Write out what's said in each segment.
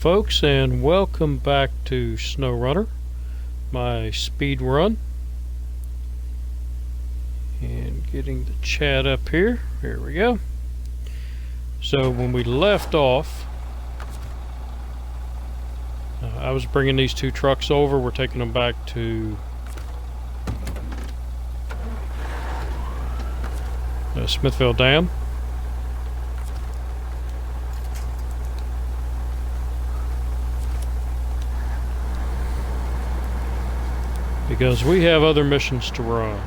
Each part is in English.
folks, and welcome back to SnowRunner, my speed run. And getting the chat up here. Here we go. So when we left off, I was bringing these two trucks over. We're taking them back to Smithville Dam. Because we have other missions to run.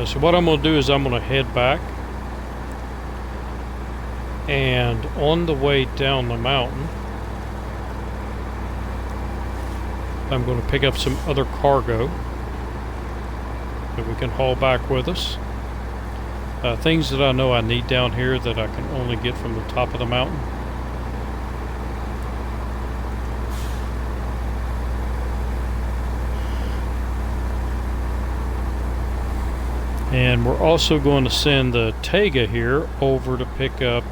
So what I'm going to do is I'm going to head back, and on the way down the mountain I'm going to pick up some other cargo that we can haul back with us. Things that I know I need down here that I can only get from the top of the mountain. And we're also going to send the Tega here over to pick up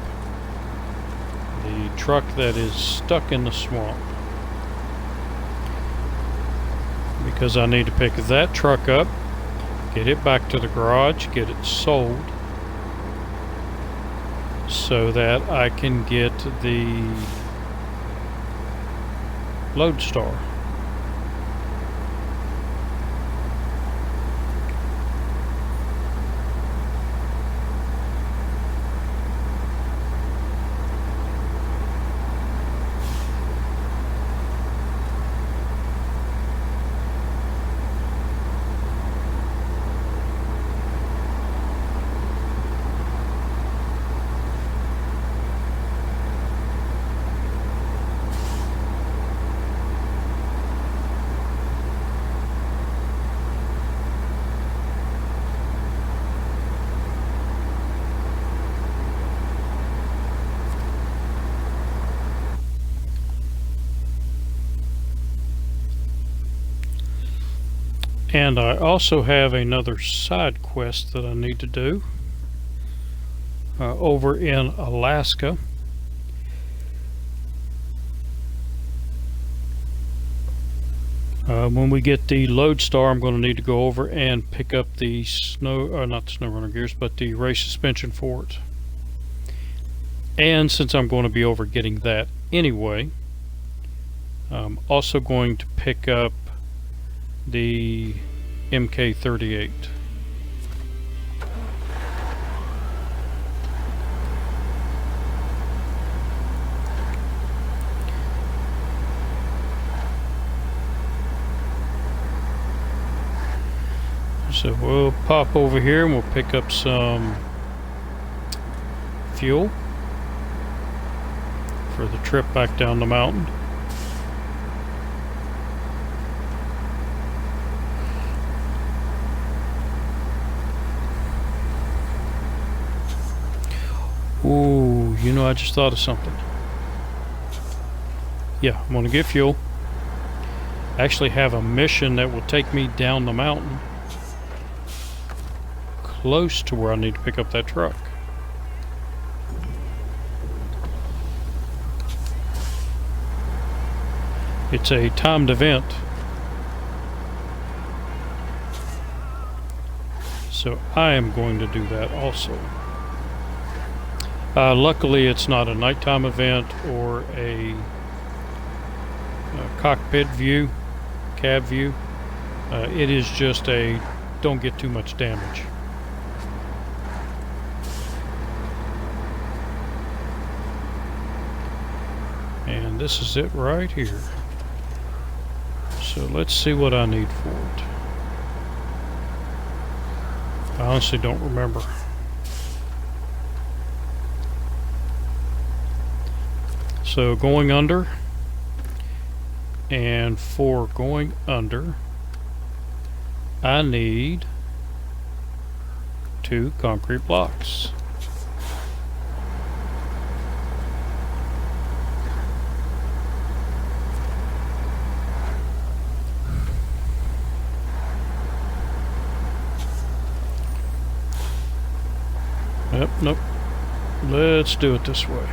the truck that is stuck in the swamp. Because I need to pick that truck up, get it back to the garage, get it sold, so that I can get the Lodestar. And I also have another side quest that I need to do over in Alaska. When we get the Lodestar, I'm going to need to go over and pick up the not the SnowRunner gears, but the race suspension for it. And since I'm going to be over getting that anyway, I'm also going to pick up the MK38. So we'll pop over here and we'll pick up some fuel for the trip back down the mountain. Ooh, you know, I just thought of something. Yeah, I'm gonna get fuel. I actually have a mission that will take me down the mountain, close to where I need to pick up that truck. It's a timed event. So I am going to do that also. Luckily, it's not a nighttime event or a cockpit view, cab view. It is just a don't get too much damage. And this is it right here. So let's see what I need for it. I honestly don't remember. So going under, and for going under, I need 2 concrete blocks. Yep, nope. Let's do it this way.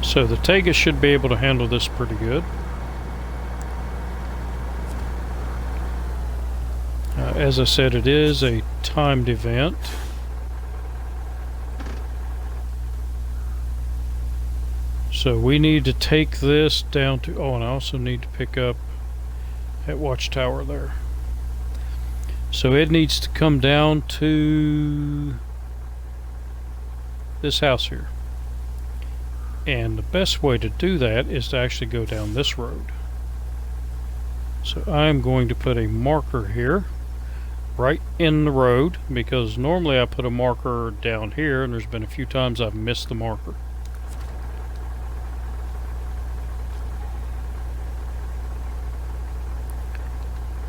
So the Tega should be able to handle this pretty good. As I said, it is a timed event. So we need to take this down to... Oh, and I also need to pick up that watchtower there. So it needs to come down to this house here. And the best way to do that is to actually go down this road. So I'm going to put a marker here, right in the road, because normally I put a marker down here, and there's been a few times I've missed the marker.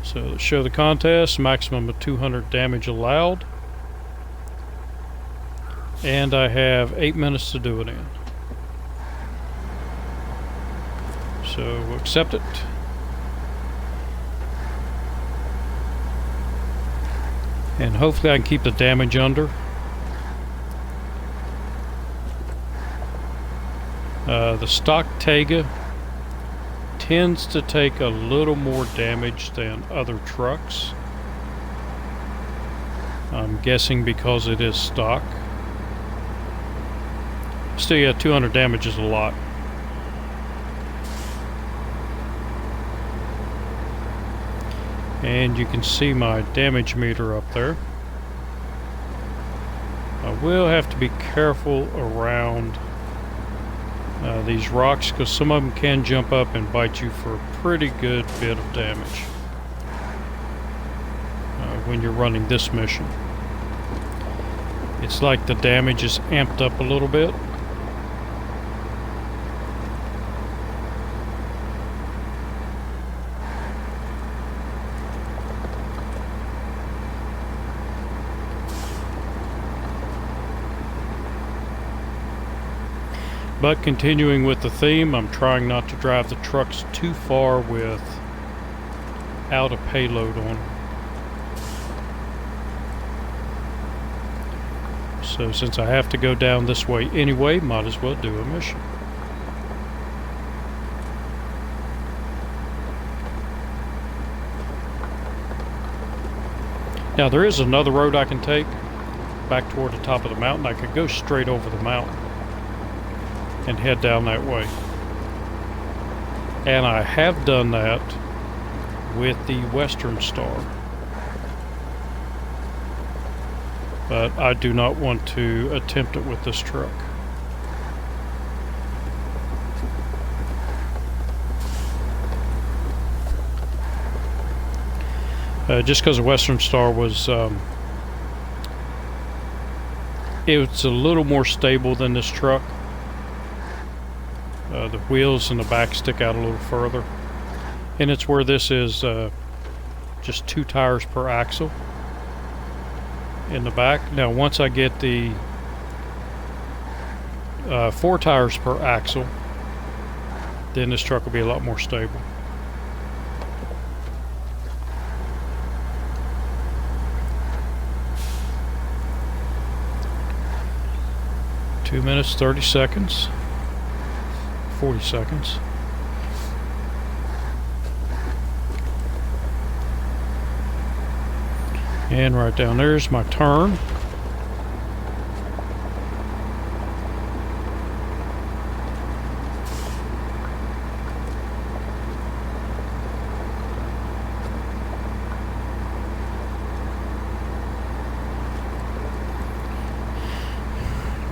So let's show the contest, maximum of 200 damage allowed. And I have 8 minutes to do it in. So we'll accept it. And hopefully I can keep the damage under. The stock Tega tends to take a little more damage than other trucks. I'm guessing because it is stock. Still, yeah, 200 damage is a lot. And you can see my damage meter up there. I will have to be careful around these rocks, because some of them can jump up and bite you for a pretty good bit of damage when you're running this mission. It's like the damage is amped up a little bit. But continuing with the theme, I'm trying not to drive the trucks too far without a payload on them. So since I have to go down this way anyway, might as well do a mission. Now there is another road I can take back toward the top of the mountain. I could go straight over the mountain and head down that way. And I have done that with the Western Star. But I do not want to attempt it with this truck. Just because the Western Star was it's a little more stable than this truck. The wheels in the back stick out a little further, and it's where this is just 2 tires per axle in the back. Now once I get the 4 tires per axle, then this truck will be a lot more stable. Two minutes, 30 seconds. 40 seconds. And right down there's my turn.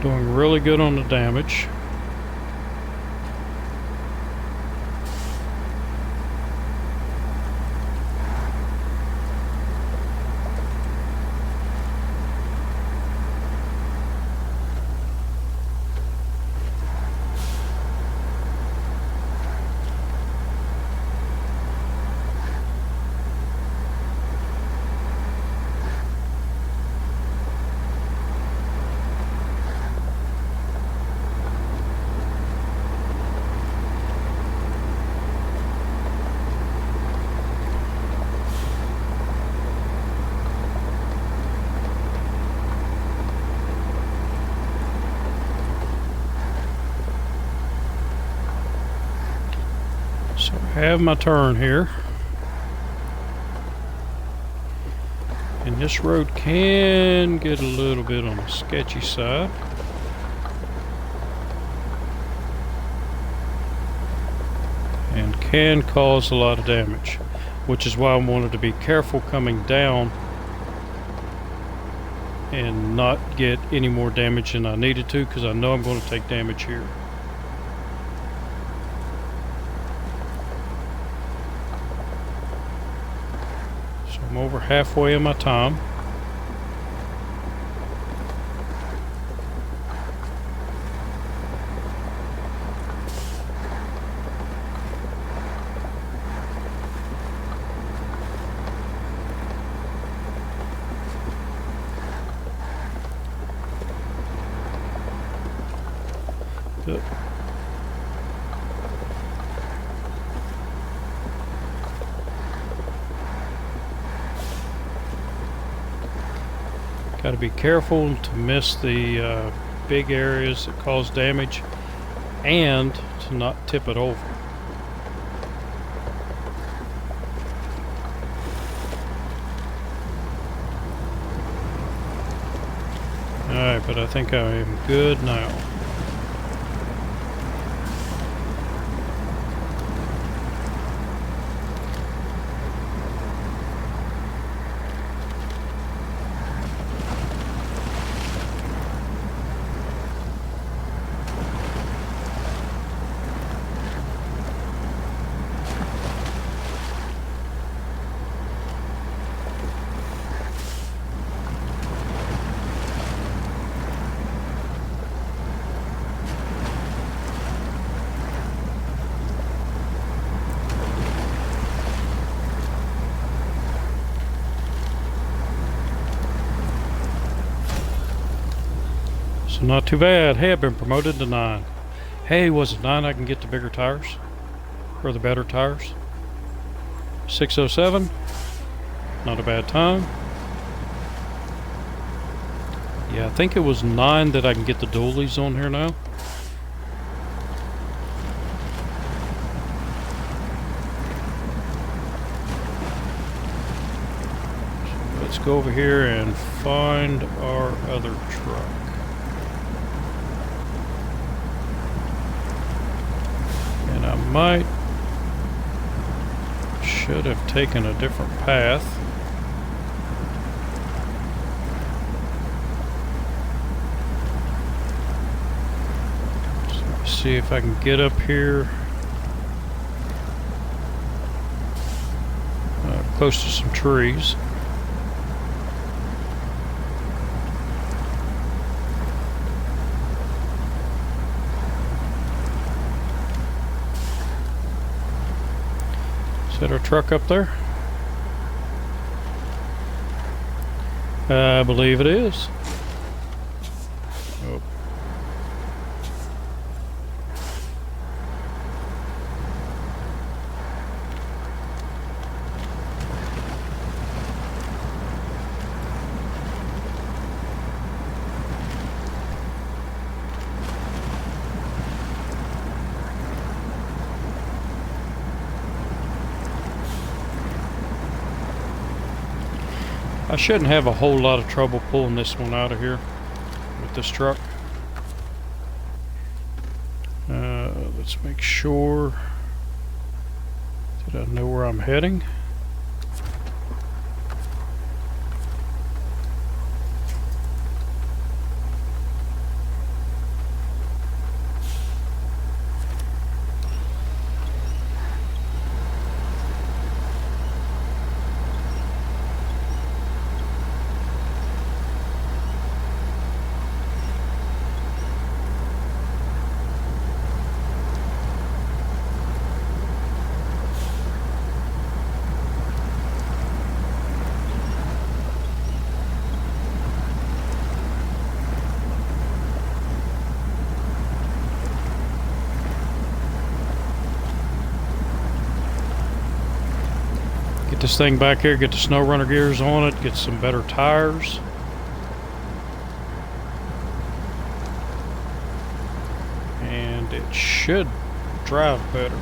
Doing really good on the damage. have my turn here. And this road can get a little bit on the sketchy side. And can cause a lot of damage, which is why I wanted to be careful coming down and not get any more damage than I needed to, because I know I'm going to take damage here. So I'm over halfway in my time. Good. Got to be careful to miss the big areas that cause damage and to not tip it over. Alright, but I think I am good now. So not too bad. Hey, I've been promoted to 9. Hey, was it 9 I can get the bigger tires? Or the better tires? 607. Not a bad time. Yeah, I think it was 9 that I can get the dualies on here now. So let's go over here and find our other truck. And I should have taken a different path. So let's see if I can get up here close to some trees. Is that our truck up there? I believe it is. Oh. I shouldn't have a whole lot of trouble pulling this one out of here with this truck. Let's make sure that I know where I'm heading. Get this thing back here, get the SnowRunner gears on it, get some better tires. And it should drive better.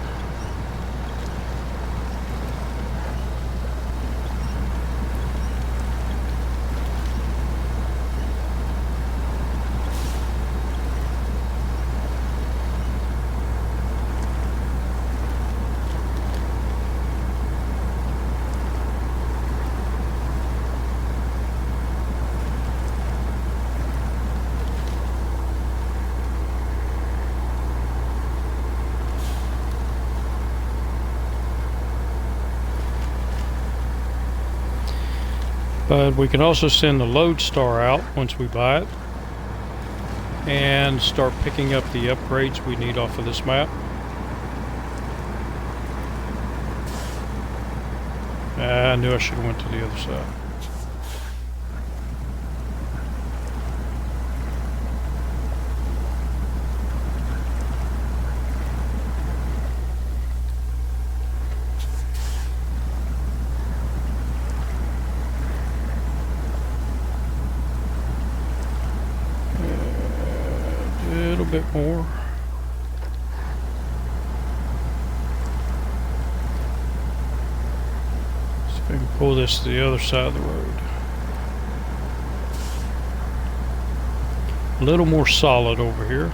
But we can also send the lodestar out once we buy it and start picking up the upgrades we need off of this map. I knew I should have went to the other side. A little bit more. See if I can pull this to the other side of the road. A little more solid over here.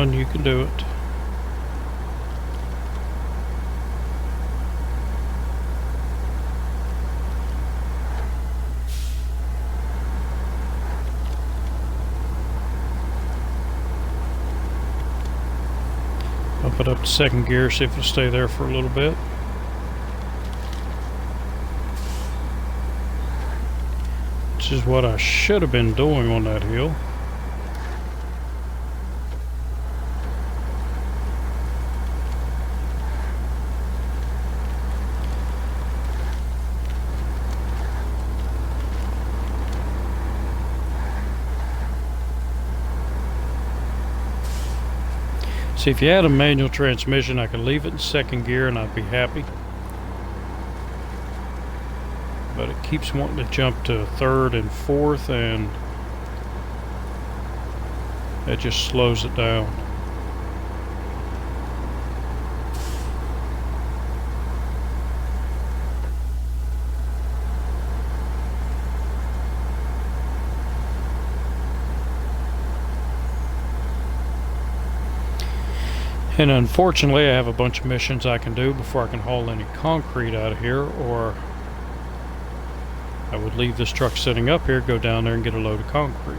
You can do it. Bump it up to second gear, see if it'll stay there for a little bit. Which is what I should have been doing on that hill. See, if you had a manual transmission, I could leave it in second gear and I'd be happy. But it keeps wanting to jump to third and fourth, and it just slows it down. And unfortunately, I have a bunch of missions I can do before I can haul any concrete out of here, or I would leave this truck sitting up here, go down there and get a load of concrete.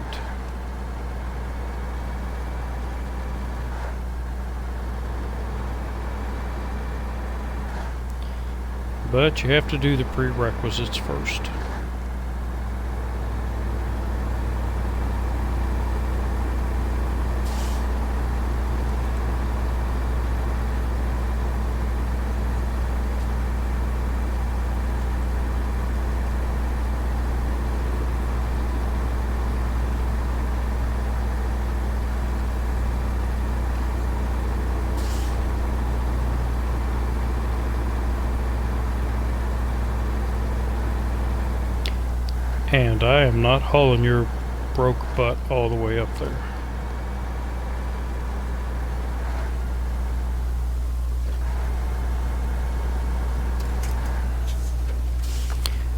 But you have to do the prerequisites first. And I am not hauling your broke butt all the way up there.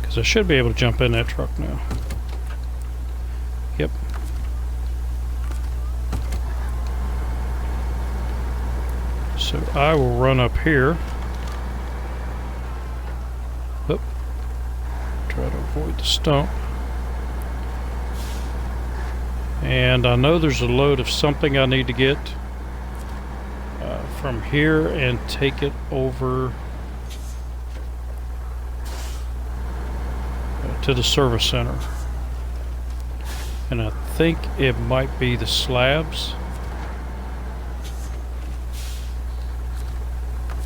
Because I should be able to jump in that truck now. Yep. So I will run up here. Oop. Try to avoid the stump. And I know there's a load of something I need to get from here and take it over to the service center. And I think it might be the slabs.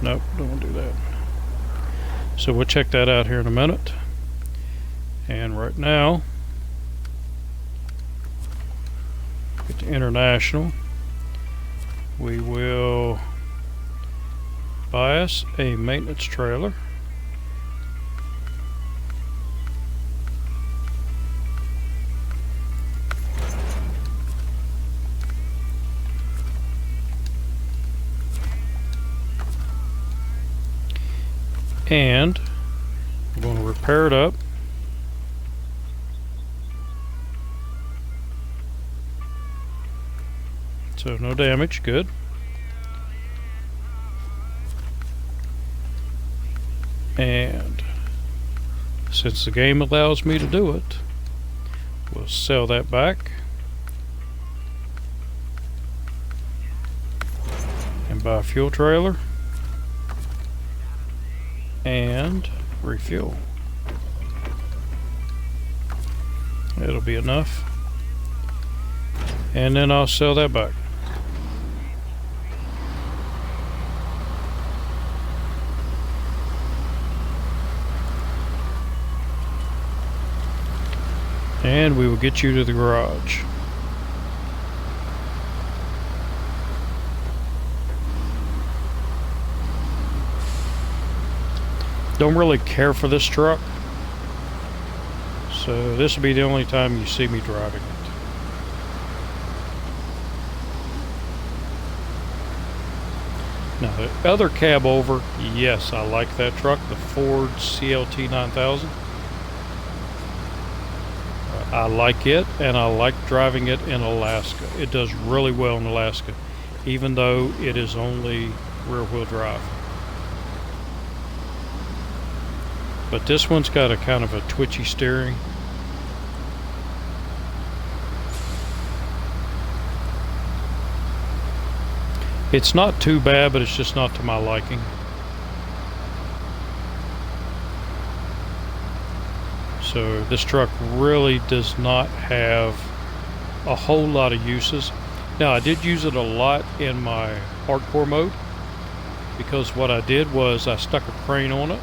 Nope, don't want to do that. So we'll check that out here in a minute. And right now, get to international. We will buy us a maintenance trailer. And we're going to repair it up. So no damage, good. And since the game allows me to do it, we'll sell that back and buy a fuel trailer and refuel. It'll be enough. And then I'll sell that back. And we will get you to the garage. Don't really care for this truck, so this will be the only time you see me driving it. Now the other cab over, yes, I like that truck, the Ford CLT 9000. I like it, and I like driving it in Alaska. It does really well in Alaska, even though it is only rear-wheel drive. But this one's got a kind of a twitchy steering. It's not too bad, but it's just not to my liking. So this truck really does not have a whole lot of uses. Now I did use it a lot in my hardcore mode, because what I did was I stuck a crane on it,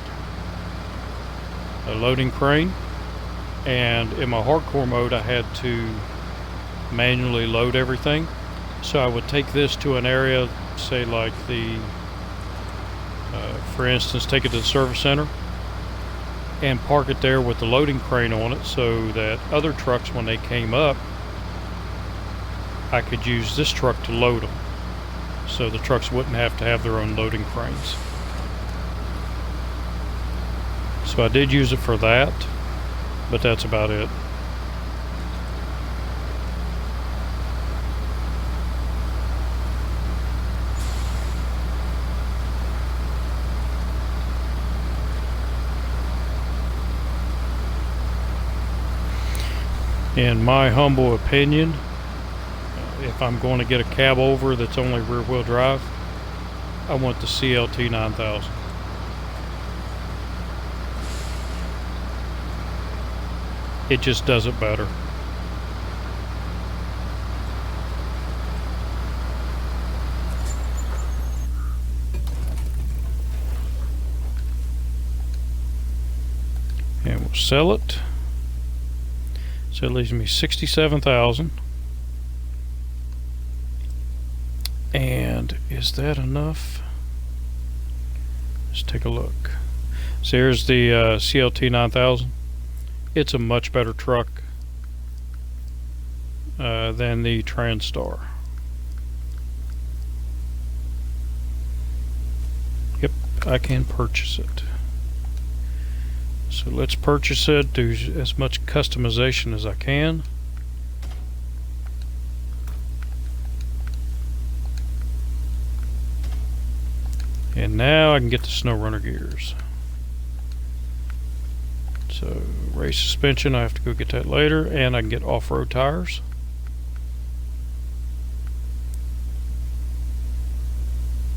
a loading crane, and in my hardcore mode I had to manually load everything. So I would take this to an area, say like the for instance, take it to the service center and park it there with the loading crane on it, so that other trucks, when they came up, I could use this truck to load them, so the trucks wouldn't have to have their own loading cranes. So I did use it for that, but that's about it. In my humble opinion, if I'm going to get a cab over that's only rear-wheel drive, I want the CLT 9000. It just does it better. And we'll sell it. So it leaves me 67,000. And is that enough? Let's take a look. So here's the CLT 9000. It's a much better truck than the Transstar. Yep, I can purchase it. So let's purchase it, do as much customization as I can. And now I can get the SnowRunner gears. So race suspension, I have to go get that later, and I can get off-road tires.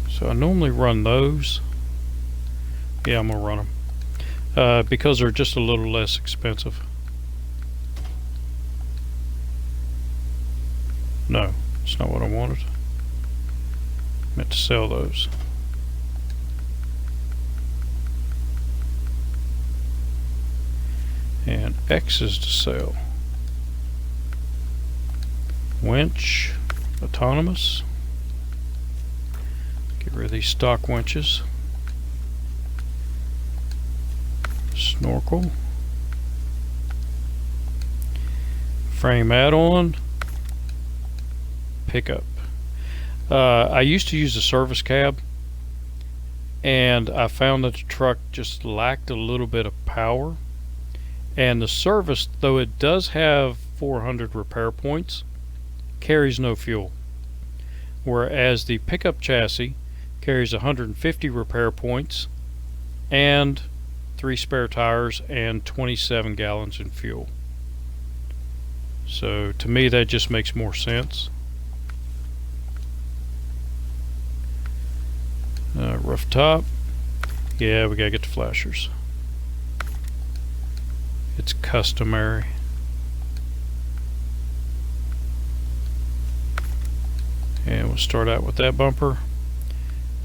So I normally run those. Yeah, I'm gonna run them because they're just a little less expensive. No, it's not what I wanted. I meant to sell those. And X is to sell. Winch, autonomous. Get rid of these stock winches. Snorkel. Frame add-on. Pickup. I used to use a service cab, and I found that the truck just lacked a little bit of power. And the service, though it does have 400 repair points, carries no fuel. Whereas the pickup chassis carries 150 repair points and 3 spare tires and 27 gallons in fuel. So to me that just makes more sense. Rough top. Yeah, we gotta get the flashers. It's customary. And we'll start out with that bumper.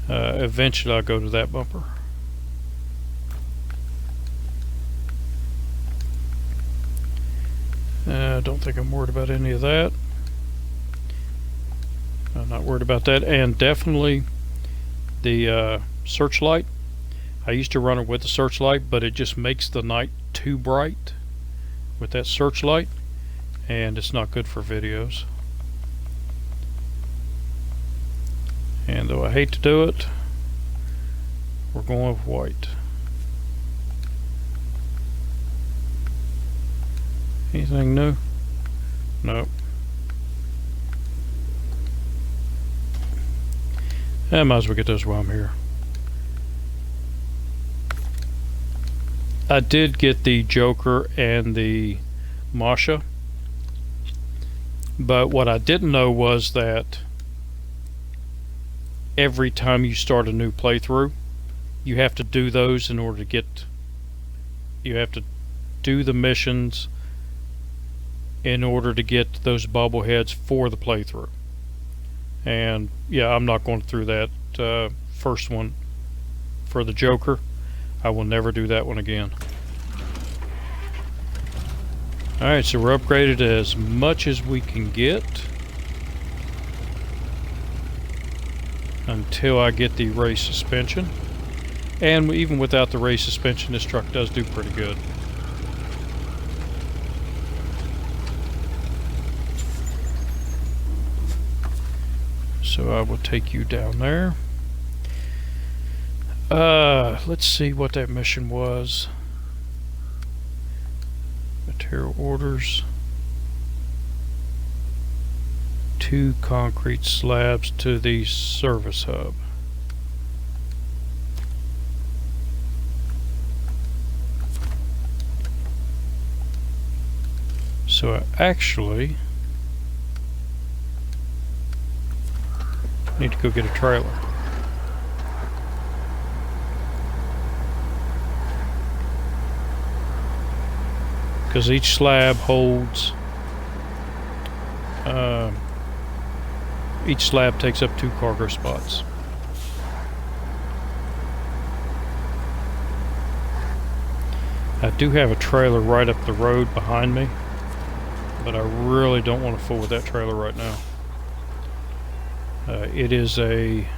Eventually I'll go to that bumper. I don't think I'm worried about any of that. I'm not worried about that. And definitely the searchlight. I used to run it with the searchlight, but it just makes the night too bright with that searchlight, and it's not good for videos. And though I hate to do it, we're going with white. Anything new? Nope. I might as well get those while I'm here. I did get the Joker and the Masha, but what I didn't know was that every time you start a new playthrough, you have to do those in order to get, you have to do the missions in order to get those bobbleheads for the playthrough. And yeah, I'm not going through that first one for the Joker. I will never do that one again. Alright, so we're upgraded as much as we can get until I get the race suspension. And even without the race suspension, this truck does do pretty good. So I will take you down there. Let's see what that mission was. Material orders. 2 concrete slabs to the service hub. So I actually need to go get a trailer. Because each slab holds, each slab takes up 2 cargo spots. I do have a trailer right up the road behind me, but I really don't want to fool with that trailer right now. It is it's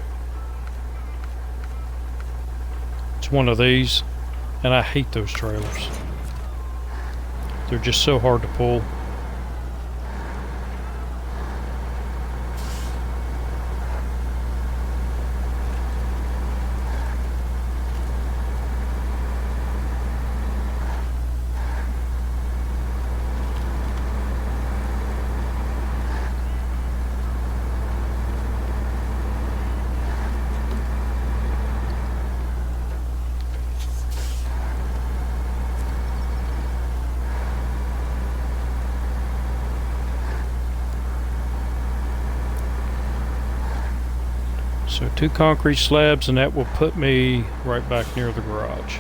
one of these, and I hate those trailers. They're just so hard to pull. So 2 concrete slabs, and that will put me right back near the garage.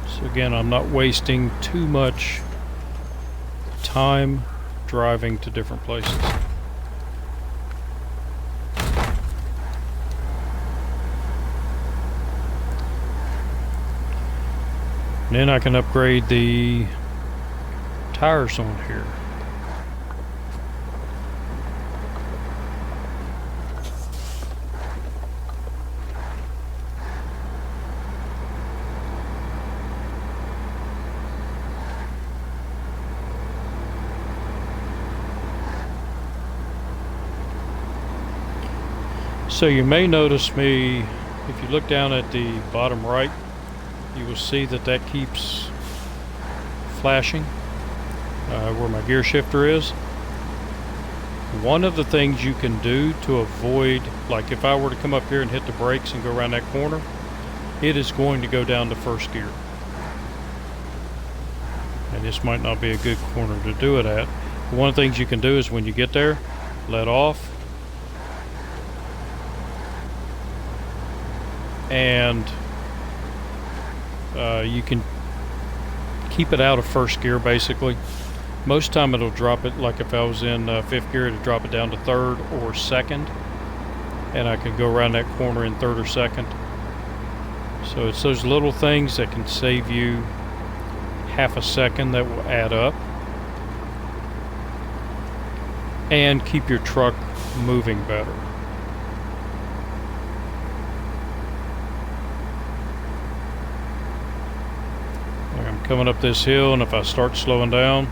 So again, I'm not wasting too much time driving to different places. And then I can upgrade the tires on here. So you may notice me, if you look down at the bottom right, you will see that that keeps flashing where my gear shifter is. One of the things you can do to avoid, like if I were to come up here and hit the brakes and go around that corner, it is going to go down to first gear. And this might not be a good corner to do it at. But one of the things you can do is when you get there, let off, and you can keep it out of first gear basically. Most time it'll drop it, like if I was in 5th gear, it'll drop it down to 3rd or 2nd, and I can go around that corner in 3rd or 2nd. So it's those little things that can save you half a second that will add up and keep your truck moving better. Coming up this hill, and if I start slowing down,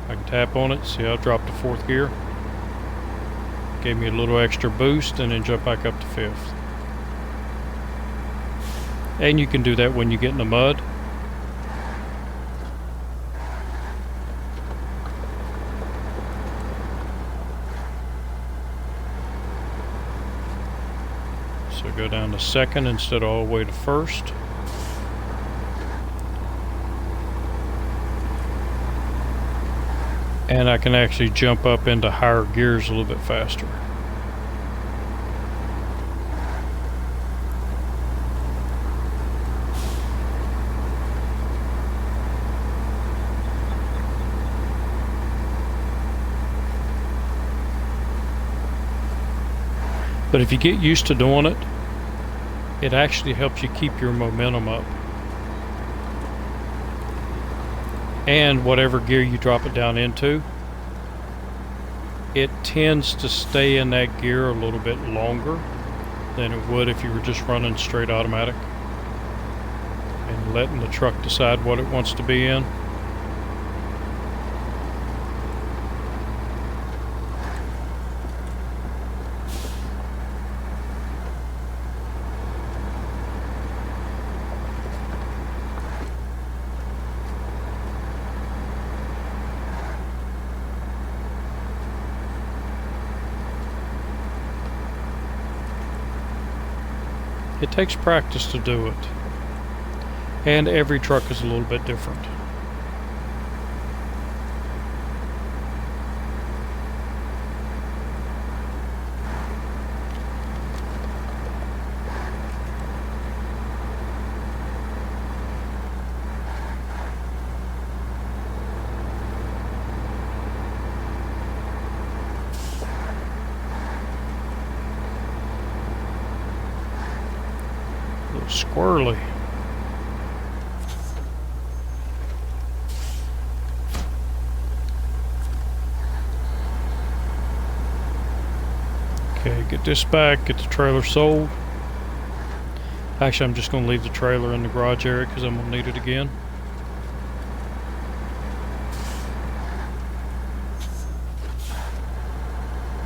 I can tap on it. See, I dropped to 4th gear. Gave me a little extra boost, and then jump back up to 5th. And you can do that when you get in the mud. So go down to 2nd instead of all the way to 1st. And I can actually jump up into higher gears a little bit faster. But if you get used to doing it, it actually helps you keep your momentum up. And whatever gear you drop it down into, it tends to stay in that gear a little bit longer than it would if you were just running straight automatic and letting the truck decide what it wants to be in. It takes practice to do it, and every truck is a little bit different. Squirrely. Okay, get this back, get the trailer sold. Actually, I'm just going to leave the trailer in the garage area because I'm going to need it again.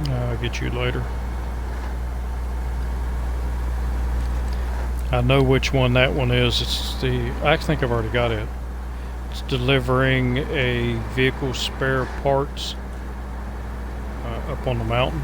I'll get you later. I know which one that one is. It's the, I think I've already got it. It's delivering a vehicle spare parts up on the mountain.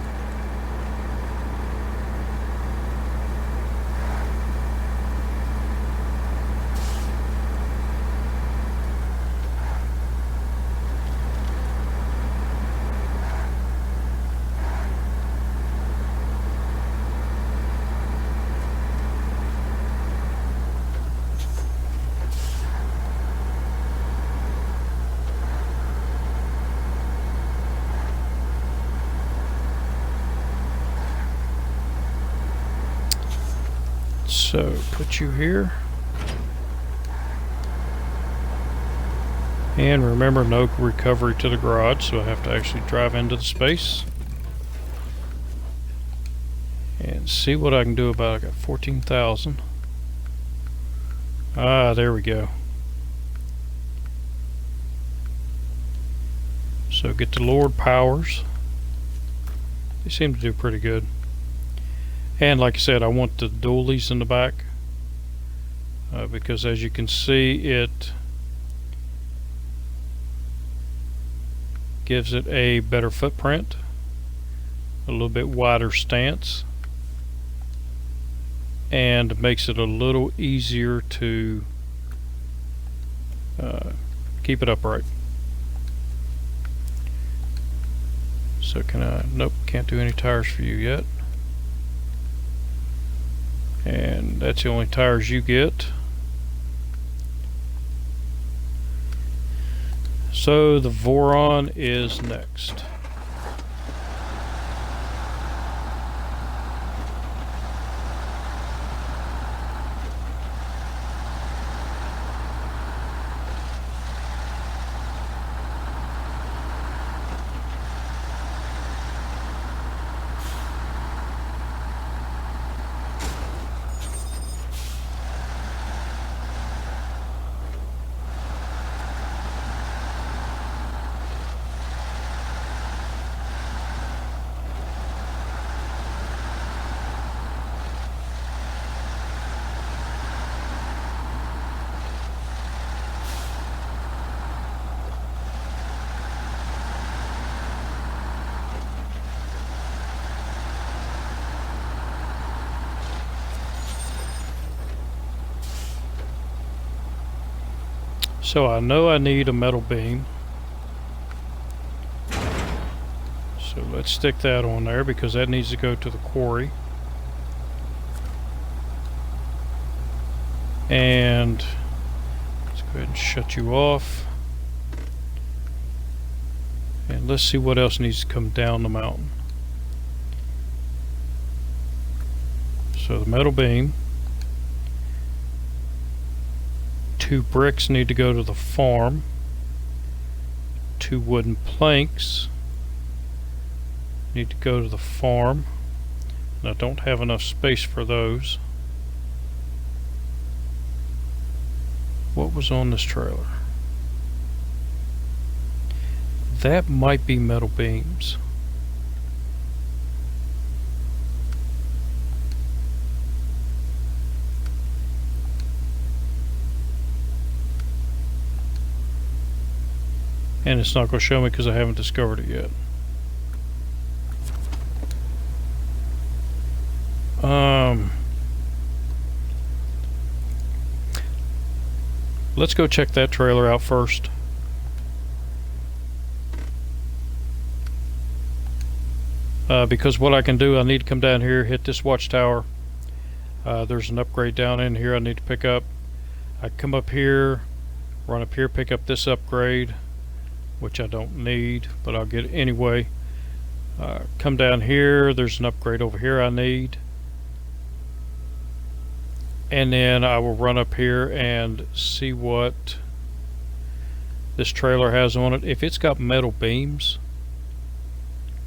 So put you here. And remember, no recovery to the garage, so I have to actually drive into the space and see what I can do about it. I got 14,000. Ah, there we go. So get the lowered powers. They seem to do pretty good. And like I said, I want the dualies in the back because as you can see, it gives it a better footprint, a little bit wider stance, and makes it a little easier to keep it upright. So can I, nope, can't do any tires for you yet. And that's the only tires you get. So the Voron is next. So I know I need a metal beam. So let's stick that on there because that needs to go to the quarry. And let's go ahead and shut you off. And let's see what else needs to come down the mountain. So the metal beam. 2 bricks need to go to the farm. 2 wooden planks need to go to the farm. And I don't have enough space for those. What was on this trailer? That might be metal beams. And it's not going to show me because I haven't discovered it yet. Let's go check that trailer out first. Because what I can do, I need to come down here, hit this watchtower. There's an upgrade down in here I need to pick up. I come up here, run up here, pick up this upgrade, which I don't need, but I'll get it anyway. Come down here, there's an upgrade over here I need. And then I will run up here and see what this trailer has on it. If it's got metal beams,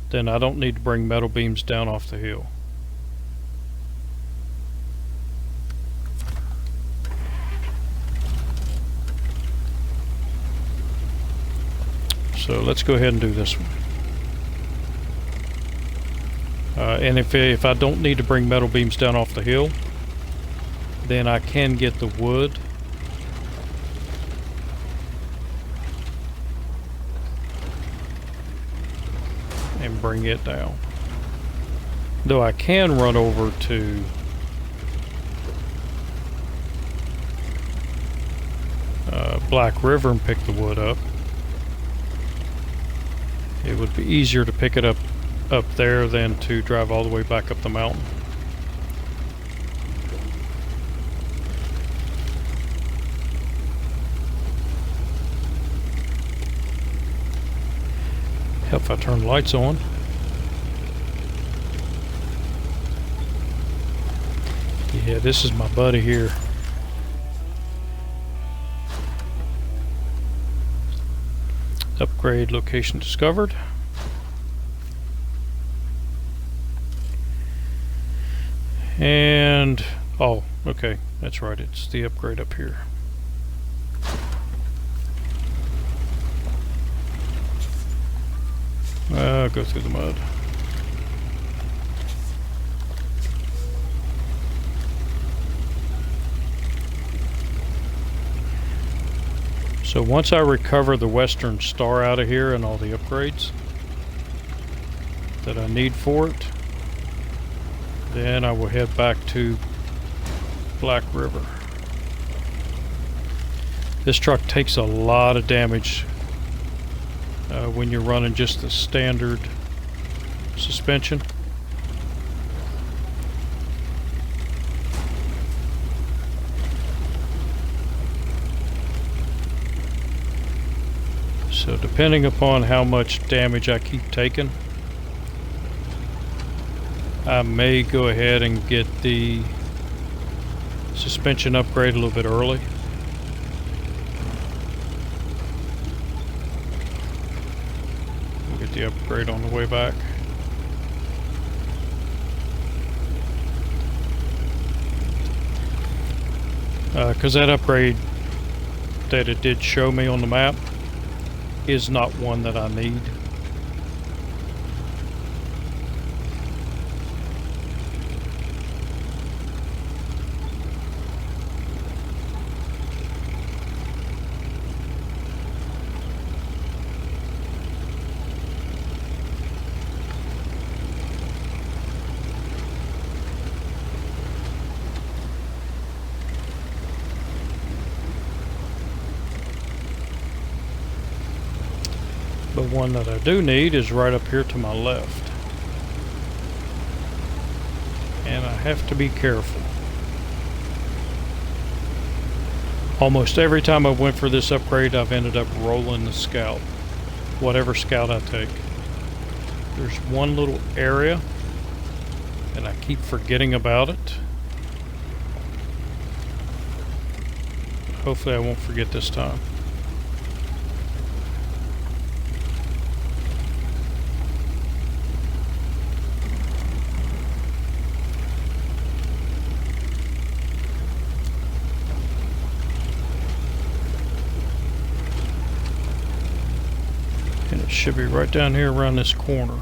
then I don't need to bring metal beams down off the hill. So let's go ahead and do this one. And if I don't need to bring metal beams down off the hill, then I can get the wood. And bring it down. Though I can run over to Black River and pick the wood up. It would be easier to pick it up there than to drive all the way back up the mountain. Help if I turn the lights on. Yeah, this is my buddy here. Upgrade location discovered. And, oh, okay, that's right, it's the upgrade up here. Go through the mud. So once I recover the Western Star out of here and all the upgrades that I need for it, then I will head back to Black River. This truck takes a lot of damage when you're running just the standard suspension. So depending upon how much damage I keep taking, I may go ahead and get the suspension upgrade a little bit early. We'll get the upgrade on the way back. Because that upgrade that it did show me on the map is not one that I need. But one that I do need is right up here to my left. And I have to be careful. Almost every time I went for this upgrade, I've ended up rolling the scout. Whatever scout I take. There's one little area, and I keep forgetting about it. Hopefully I won't forget this time. And it should be right down here around this corner.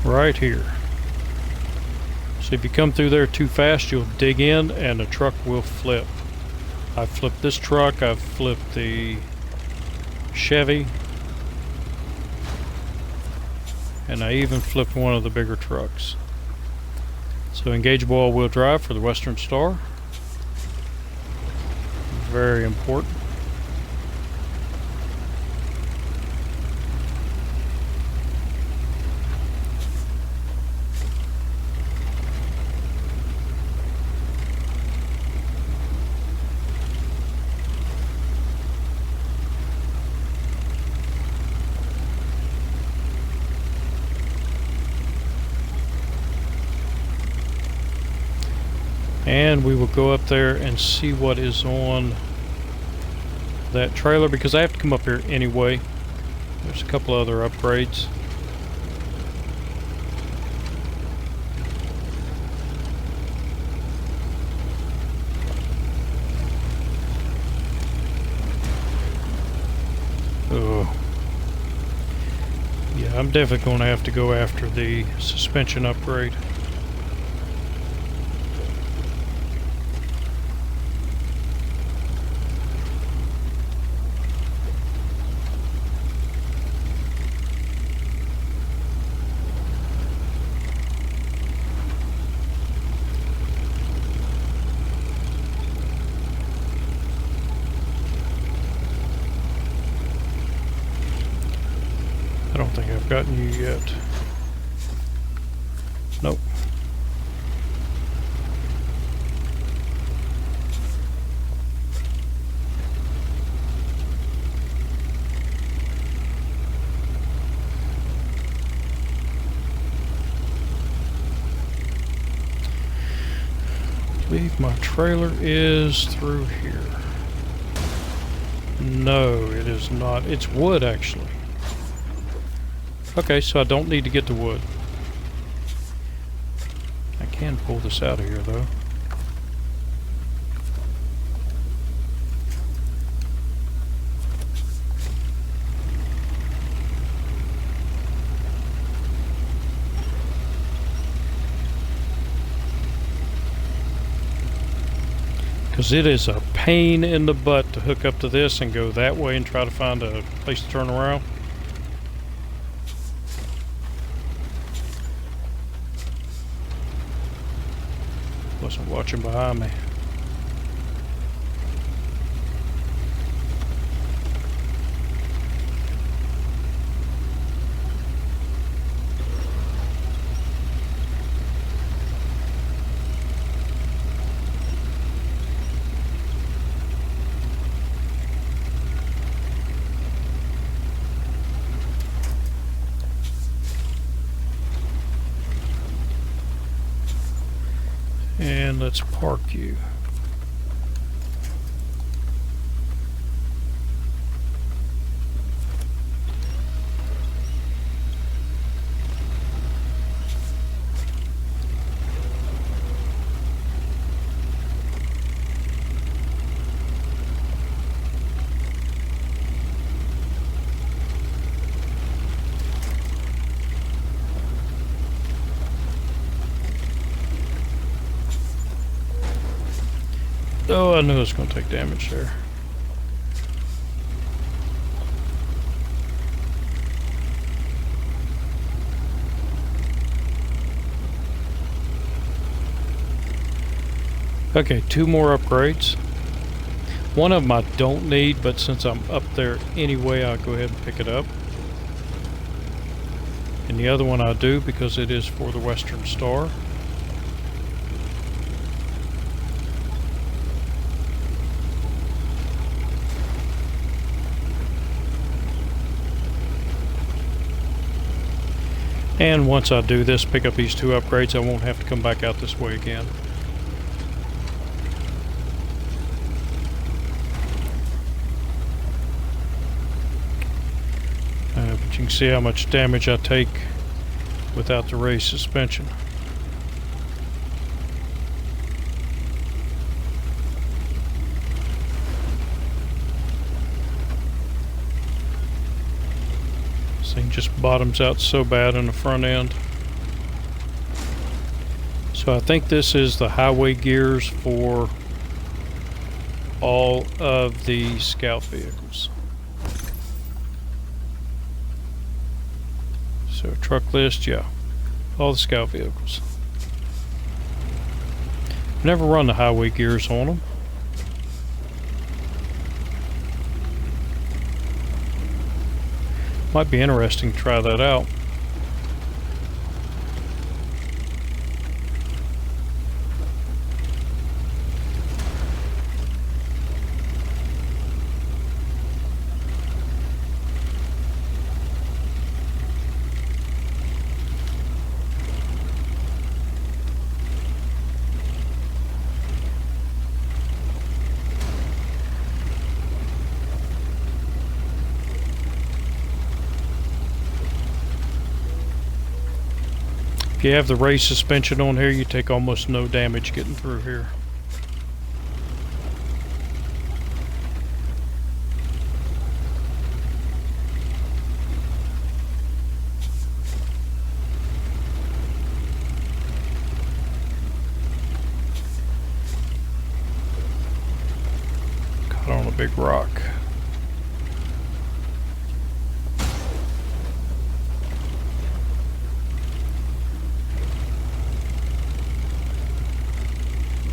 Right here. So if you come through there too fast, you'll dig in and the truck will flip. I've flipped this truck, I've flipped the Chevy, and I even flipped one of the bigger trucks. So engageable all-wheel drive for the Western Star. Very important. And we will go up there and see what is on that trailer, because I have to come up here anyway. There's a couple other upgrades. Oh. Yeah, I'm definitely going to have to go after the suspension upgrade. I don't think I've gotten you yet. Nope. believe my trailer is through here. No, it is not. It's wood, actually. Okay, so I don't need to get the wood. I can pull this out of here, though. Because it is a pain in the butt to hook up to this and go that way and try to find a place to turn around. Wasn't watching behind me. And let's park you. Oh, I knew it was going to take damage there. Okay, 2 more upgrades. One of them I don't need, but since I'm up there anyway, I'll go ahead and pick it up. And the other one I do because it is for the Western Star. And once I do this, pick up these 2 upgrades, I won't have to come back out this way again. But you can see how much damage I take without the raised suspension. This thing just bottoms out so bad in the front end. So I think this is the highway gears for all of the scout vehicles. So truck list, yeah, all the scout vehicles. Never run the highway gears on them. Might be interesting to try that out. If you have the raised suspension on here, you take almost no damage getting through here. Caught on a big rock.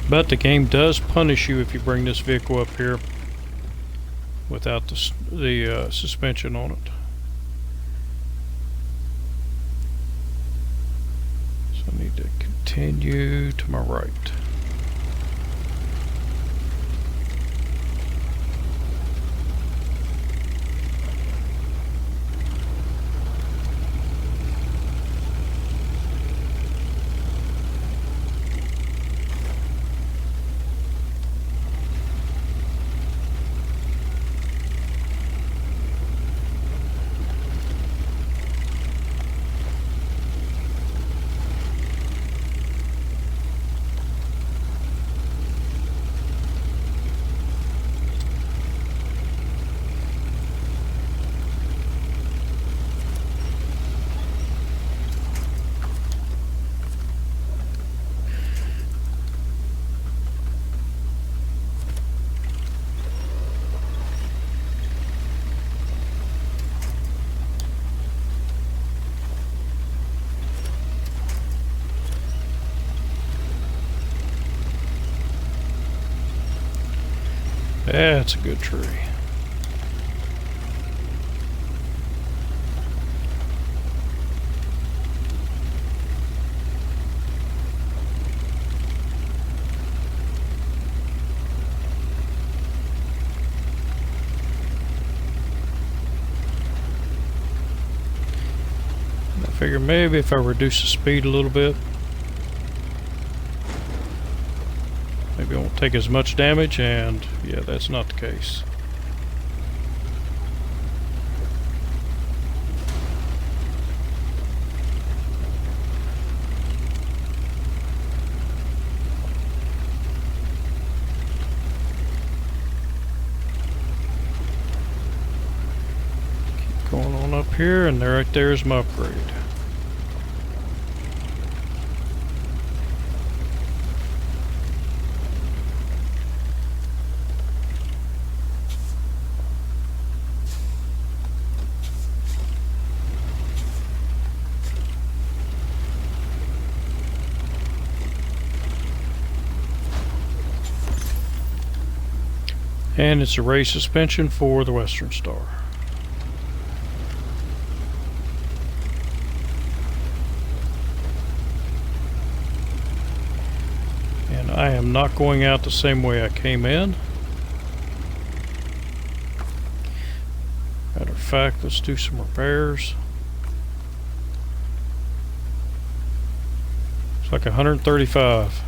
But the game does punish you if you bring this vehicle up here without the suspension on it. So I need to continue to my right. That's a good tree. I figure maybe if I reduce the speed a little bit, maybe I won't take as much damage, and yeah, that's not the case. Keep going on up here, and there, right there is my upgrade. And it's a race suspension for the Western Star. And I am not going out the same way I came in. Matter of fact, let's do some repairs. It's like 135.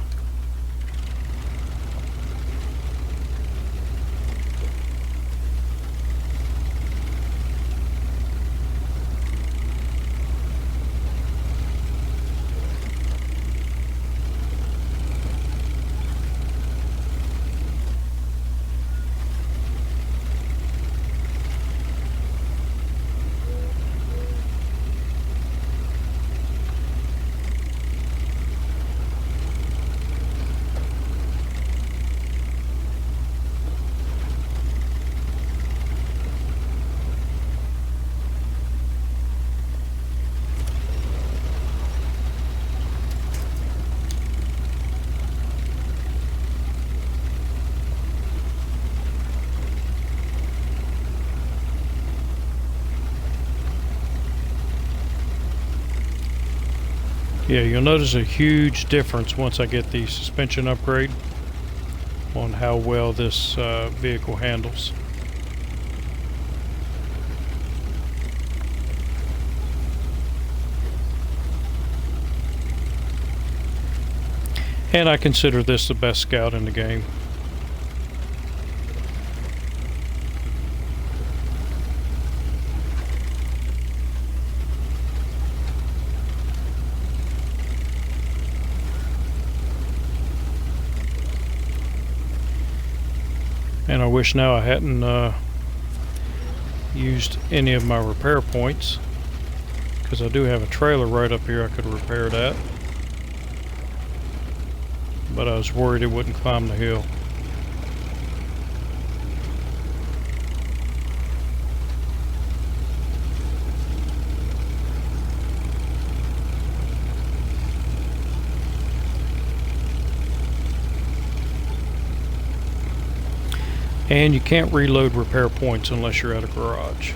Yeah, you'll notice a huge difference once I get the suspension upgrade on how well this vehicle handles. And I consider this the best scout in the game. And I wish now I hadn't used any of my repair points, because I do have a trailer right up here I could repair that. But I was worried it wouldn't climb the hill. And you can't reload repair points unless you're at a garage,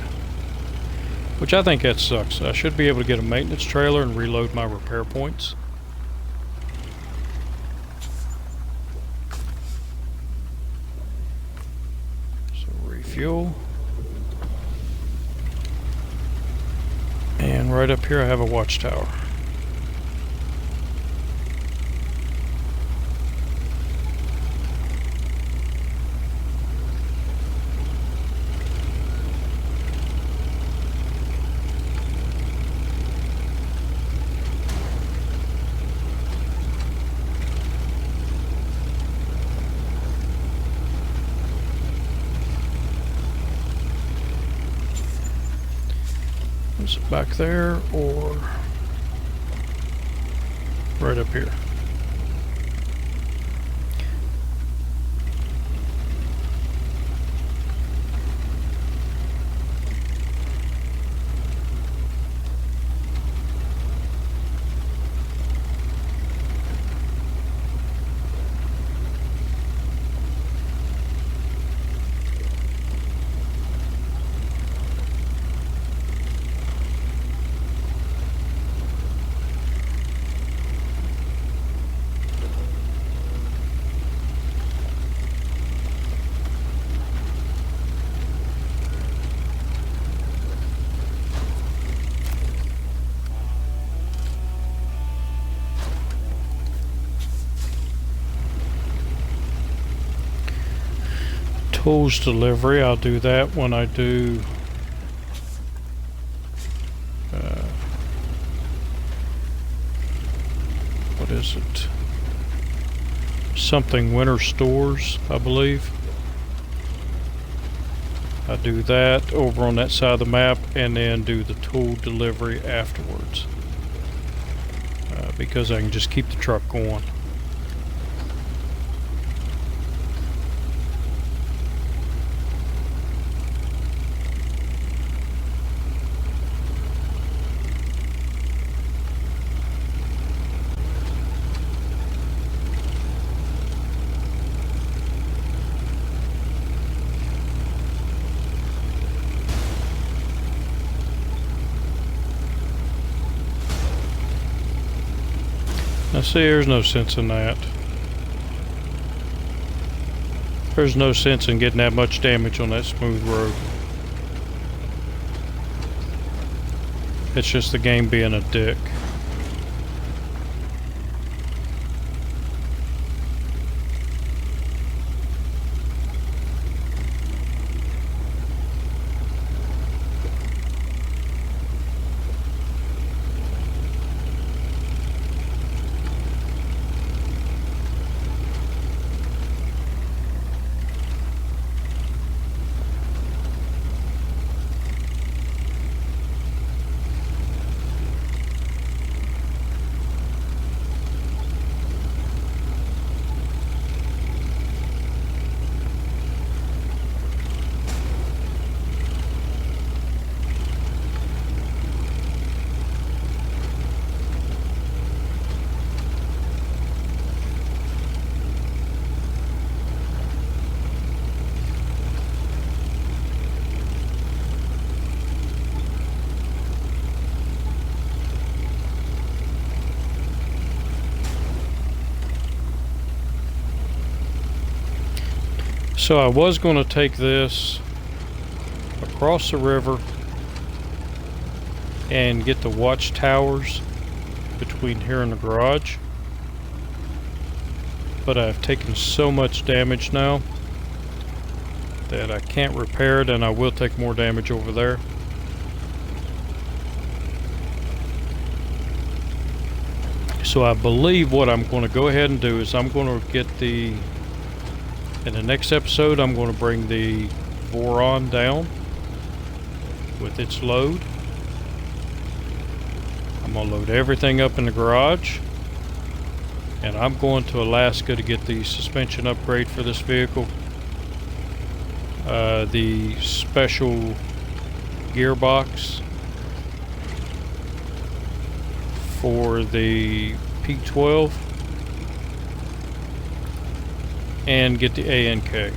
which I think that sucks. I should be able to get a maintenance trailer and reload my repair points. So refuel. And right up here I have a watchtower. Is it back there or right up here? Tools delivery, I'll do that when I do what is it? Something winter stores, I believe. I do that over on that side of the map and then do the tool delivery afterwards. Because I can just keep the truck going. Now see, there's no sense in that. There's no sense in getting that much damage on that smooth road. It's just the game being a dick. So I was going to take this across the river and get the watchtowers between here and the garage, but I've taken so much damage now that I can't repair it, and I will take more damage over there. So I believe what I'm going to go ahead and do is I'm going to get in the next episode, I'm going to bring the Voron down with its load. I'm going to load everything up in the garage, and I'm going to Alaska to get the suspension upgrade for this vehicle. The special gearbox for the P12, and get the ANK.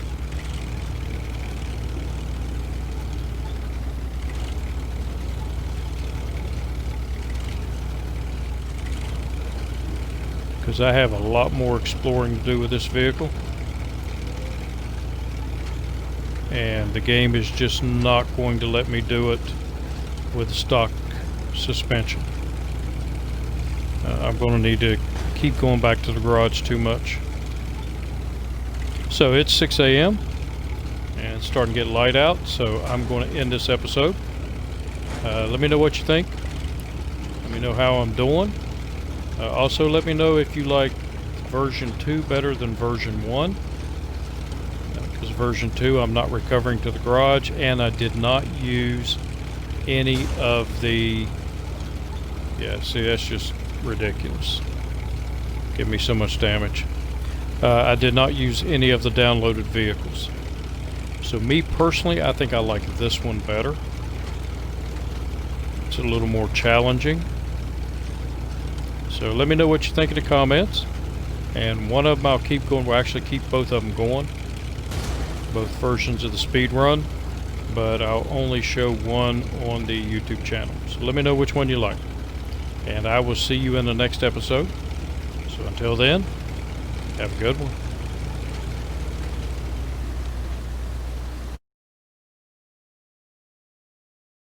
Because I have a lot more exploring to do with this vehicle, and the game is just not going to let me do it with stock suspension. I'm going to need to keep going back to the garage too much. So it's 6 a.m. and it's starting to get light out, so I'm going to end this episode. Let me know what you think. Let me know how I'm doing. Also, let me know if you like version 2 better than version 1. Because version 2 I'm not recovering to the garage, and I did not use any of the... Yeah, see, that's just ridiculous. Give me so much damage. I did not use any of the downloaded vehicles. So me personally, I think I like this one better. It's a little more challenging. So let me know what you think in the comments. And one of them I'll keep going. We'll actually keep both of them going. Both versions of the speed run. But I'll only show one on the YouTube channel. So let me know which one you like. And I will see you in the next episode. So until then, have a good one.